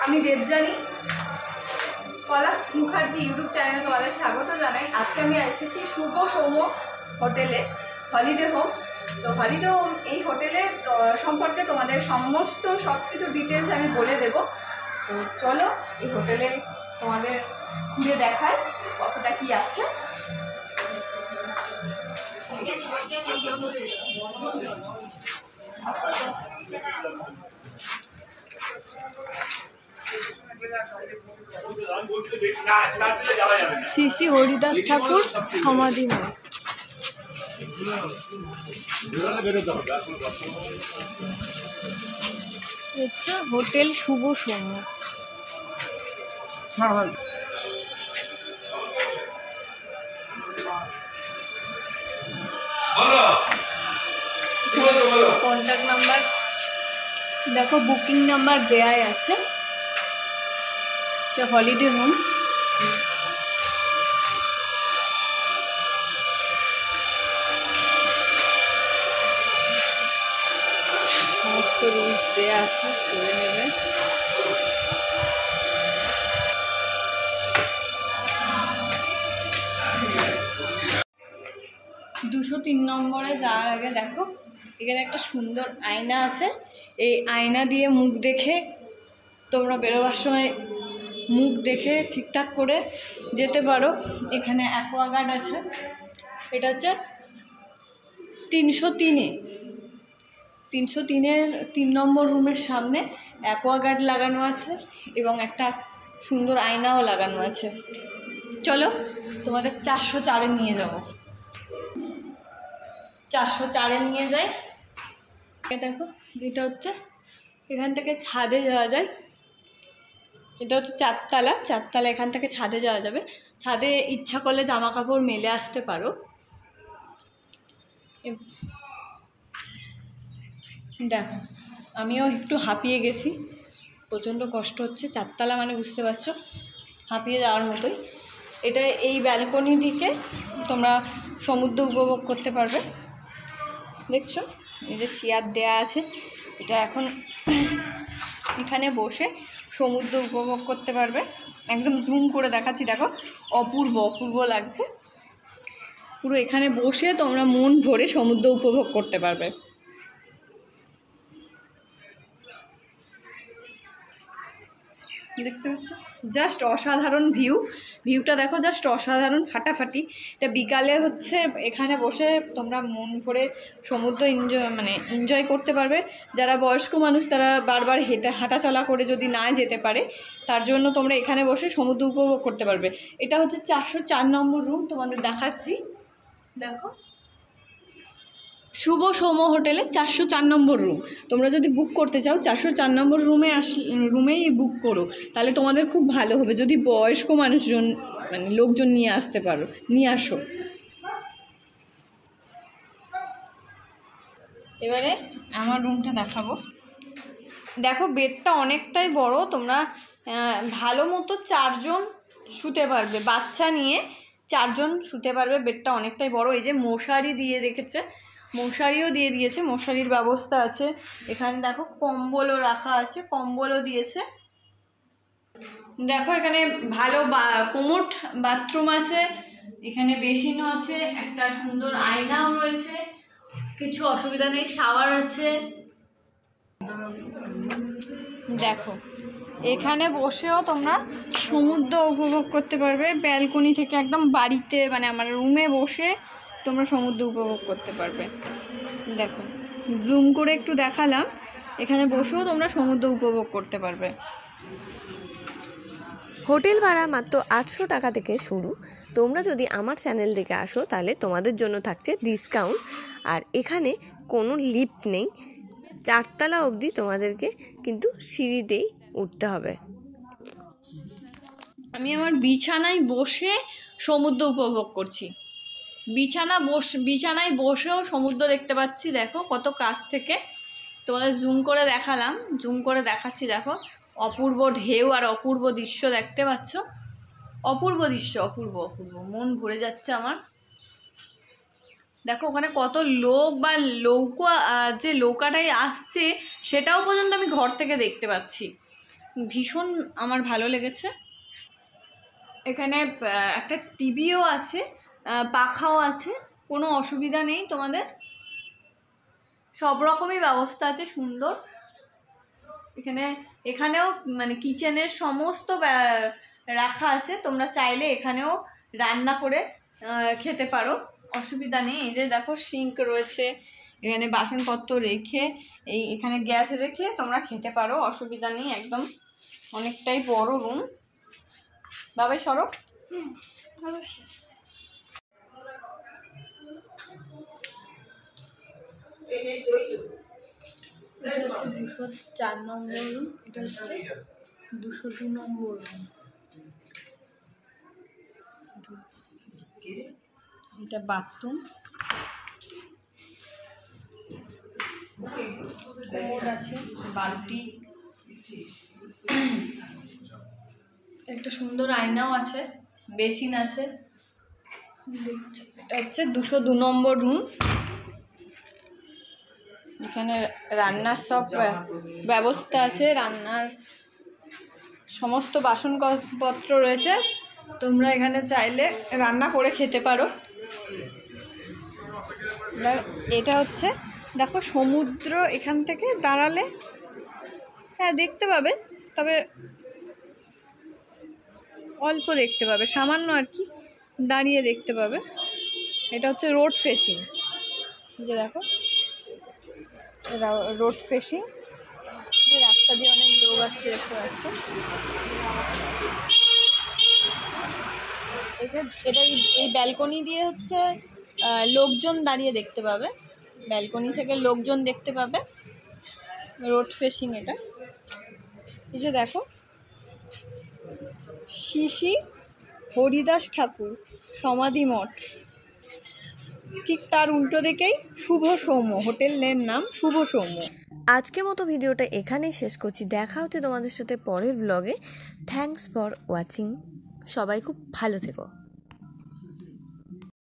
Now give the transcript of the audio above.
আমি দেবযানী, পলাশ মুখার্জি ইউটিউব চ্যানেলে তোমাদের স্বাগত জানাই। আজকে আমি এসেছি শুভ সৌম হোটেলে, হলিডে হোম। তো হলিডে হোম এই হোটেলে সম্পর্কে তোমাদের সমস্ত সব কিছু ডিটেলস আমি বলে দেব। তো চলো এই হোটেলে তোমাদের ঘুরে দেখায় কতটা কি আছে। শ্রী শ্রী হরিদাস ঠাকুর সমাধি মঠ। হচ্ছে হোটেল শুভ সৌম। কন্ট্যাক্ট নাম্বার দেখো, বুকিং নাম্বার দেয়াই আছে। Holiday home. সমস্ত রুলস দেওয়া আছে, করে নেবে। দুশো 3 নম্বরে যাওয়ার আগে দেখো এখানে একটা সুন্দর আয়না আছে। এই আয়না দিয়ে মুখ দেখে তোমরা বেরোবার সময় মুখ দেখে ঠিকঠাক করে যেতে পারো। এখানে অ্যাকোয়াগার্ড আছে। এটা হচ্ছে 303-এর 3 নম্বর রুমের সামনে অ্যাকোয়াগার্ড লাগানো আছে এবং একটা সুন্দর আয়নাও লাগানো আছে। চলো তোমাদের 404-এ নিয়ে যাব। 404-এ নিয়ে যাই। দেখো যেটা হচ্ছে এখান থেকে ছাদে যাওয়া যায়। এটা হচ্ছে 4তলা। এখান থেকে ছাদে যাওয়া যাবে। ছাদে ইচ্ছা করলে জামা কাপড় মেলে আসতে পারো। দেখো আমিও একটু হাঁপিয়ে গেছি, প্রচণ্ড কষ্ট হচ্ছে। 4তলা মানে বুঝতে পারছো, হাঁপিয়ে যাওয়ার মতোই। এটা এই ব্যালকনি দিকে তোমরা সমুদ্র উপভোগ করতে পারবে। দেখছো এই যে চেয়ার দেয়া আছে, এটা এখন এখানে বসে সমুদ্র উপভোগ করতে পারবে। একদম জুম করে দেখাচ্ছি, দেখো অপূর্ব লাগছে। পুরো এখানে বসে তোমরা মন ভরে সমুদ্র উপভোগ করতে পারবে। দেখতে পাচ্ছ জাস্ট অসাধারণ ভিউটা দেখো, জাস্ট অসাধারণ, ফাটাফাটি। এটা বিকালে হচ্ছে এখানে বসে তোমরা মন ভরে সমুদ্র এনজয় করতে পারবে। যারা বয়স্ক মানুষ তারা বারবার হাঁটা চলা করে যদি না যেতে পারে, তার জন্য তোমরা এখানে বসে সমুদ্র উপভোগ করতে পারবে। এটা হচ্ছে 404 নম্বর রুম, তোমাদের দেখাচ্ছি। দেখো শুভ সৌম হোটেলে 404 নম্বর রুম। তোমরা যদি বুক করতে চাও 404 নম্বর রুমেই বুক করো, তাহলে তোমাদের খুব ভালো হবে। যদি বয়স্ক মানুষজন লোকজন নিয়ে আসতে পারো, নিয়ে আসো। এবারে আমার রুমটা দেখাবো। দেখো বেডটা অনেকটাই বড়, তোমরা ভালো মতো 4 জন শুতে পারবে। বাচ্চা নিয়ে 4 জন শুতে পারবে। বেডটা অনেকটাই বড়। এই যে মশারি দিয়ে রেখেছে, মশারিও দিয়ে দিয়েছে, মশারির ব্যবস্থা আছে। এখানে দেখো কম্বলও রাখা আছে, কম্বলও দিয়েছে। দেখো এখানে ভালো কোমোড বাথরুম আছে, এখানে বেসিনও আছে, একটা সুন্দর আয়নাও রয়েছে, কিছু অসুবিধা নেই। শাওয়ার আছে। দেখো এখানে বসেও তোমরা সমুদ্র উপভোগ করতে পারবে। ব্যালকনি থেকে একদম বাড়িতে আমার রুমে বসে তোমরা সমুদ্র উপভোগ করতে পারবে। দেখো জুম করে একটু দেখালাম, এখানে বসেও তোমরা সমুদ্র উপভোগ করতে পারবে। হোটেল ভাড়া মাত্র 800 টাকা থেকে শুরু। তোমরা যদি আমার চ্যানেল থেকে আসো তাহলে তোমাদের জন্য থাকছে ডিসকাউন্ট। আর এখানে কোনো লিফট নেই, 4তলা অবধি তোমাদেরকে কিন্তু সিঁড়িতেই উঠতে হবে। আমি আমার বিছানায় বসে সমুদ্র উপভোগ করছি। বিছানায় বসেও সমুদ্র দেখতে পাচ্ছি। দেখো কত কাছ থেকে তোমাদের জুম করে দেখালাম, জুম করে দেখাচ্ছি। দেখো অপূর্ব ঢেউ আর অপূর্ব দৃশ্য দেখতে পাচ্ছ। অপূর্ব দৃশ্য, অপূর্ব মন ভরে যাচ্ছে আমার। দেখো ওখানে কত লোক বা নৌকা, যে নৌকাটাই আসছে সেটাও পর্যন্ত আমি ঘর থেকে দেখতে পাচ্ছি। ভীষণ আমার ভালো লেগেছে। এখানে একটা টিভিও আছে, পাখাও আছে, কোনো অসুবিধা নেই তোমাদের, সব রকমই ব্যবস্থা আছে সুন্দর। এখানেও মানে কিচেনের সমস্ত রাখা আছে, তোমরা চাইলে এখানেও রান্না করে খেতে পারো, অসুবিধা নেই। এই যে দেখো সিঙ্ক রয়েছে, এখানে বাসনপত্র রেখে এখানে গ্যাস রেখে তোমরা খেতে পারো, অসুবিধা নেই একদম। অনেকটাই বড় রুম। বাবাই সরো। 204 নম্বর রুম, এটা হচ্ছে 202 নম্বর রুম। এটা বাথরুম, কোমোড আছে, বালতি, একটা সুন্দর আয়নাও আছে, বেসিন আছে। এটা হচ্ছে 202 নম্বর রুম। এখানে রান্নার সব ব্যবস্থা আছে, রান্নার সমস্ত বাসনপত্র রয়েছে, তোমরা এখানে চাইলে রান্না করে খেতে পারো। এটা হচ্ছে দেখো সমুদ্র, এখান থেকে দাঁড়ালে হ্যাঁ দেখতে পাবে, তবে অল্প দেখতে পাবে, সামান্য আর কি, দাঁড়িয়ে দেখতে পাবে। এটা হচ্ছে রোড ফেসিং, যে দেখো রোড ফেসিং, রাস্তা দিয়ে অনেক লোক আসছে দেখতে পাচ্ছে। এটা এই ব্যালকনি দিয়ে হচ্ছে লোকজন দাঁড়িয়ে দেখতে পাবে, ব্যালকনি থেকে লোকজন দেখতে পাবে। রোড ফেসিং এটা। এই যে দেখো শ্রী হরিদাস ঠাকুর সমাধি মঠ, ঠিক তার উল্টো দিকেই শুভ সৌম্য, হোটেলের নাম শুভ সৌম্য। আজকের মতো ভিডিওটা এখানেই শেষ করছি, দেখা হচ্ছে তোমাদের সাথে পরের ব্লগে। থ্যাঙ্কস ফর ওয়াচিং, সবাই খুব ভালো থেকো।